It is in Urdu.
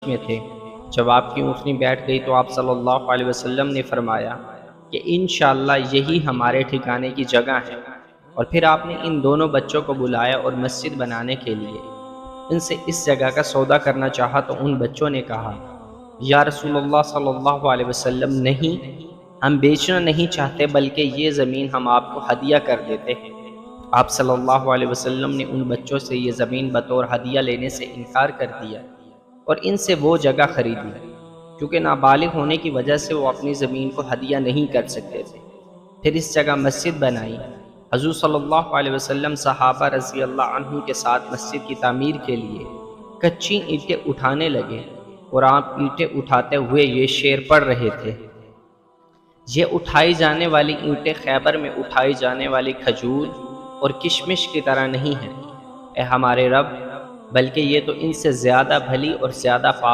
میں تھے، جب آپ کی اونٹنی بیٹھ گئی تو آپ صلی اللہ علیہ وسلم نے فرمایا کہ انشاءاللہ یہی ہمارے ٹھکانے کی جگہ ہے، اور پھر آپ نے ان دونوں بچوں کو بلایا اور مسجد بنانے کے لیے ان سے اس جگہ کا سودا کرنا چاہا، تو ان بچوں نے کہا یا رسول اللہ صلی اللہ علیہ وسلم، نہیں، ہم بیچنا نہیں چاہتے، بلکہ یہ زمین ہم آپ کو ہدیہ کر دیتے ہیں۔ آپ صلی اللہ علیہ وسلم نے ان بچوں سے یہ زمین بطور ہدیہ لینے سے انکار کر دیا اور ان سے وہ جگہ خریدی، کیونکہ نابالغ ہونے کی وجہ سے وہ اپنی زمین کو ہدیہ نہیں کر سکتے تھے۔ پھر اس جگہ مسجد بنائی۔ حضور صلی اللہ علیہ وسلم صحابہ رضی اللہ عنہ کے ساتھ مسجد کی تعمیر کے لیے کچی اینٹیں اٹھانے لگے، اور آپ اینٹیں اٹھاتے ہوئے یہ شعر پڑھ رہے تھے: یہ اٹھائی جانے والی اینٹیں خیبر میں اٹھائی جانے والی کھجور اور کشمش کی طرح نہیں ہیں، اے ہمارے رب، بلکہ یہ تو ان سے زیادہ بھلی اور زیادہ پاک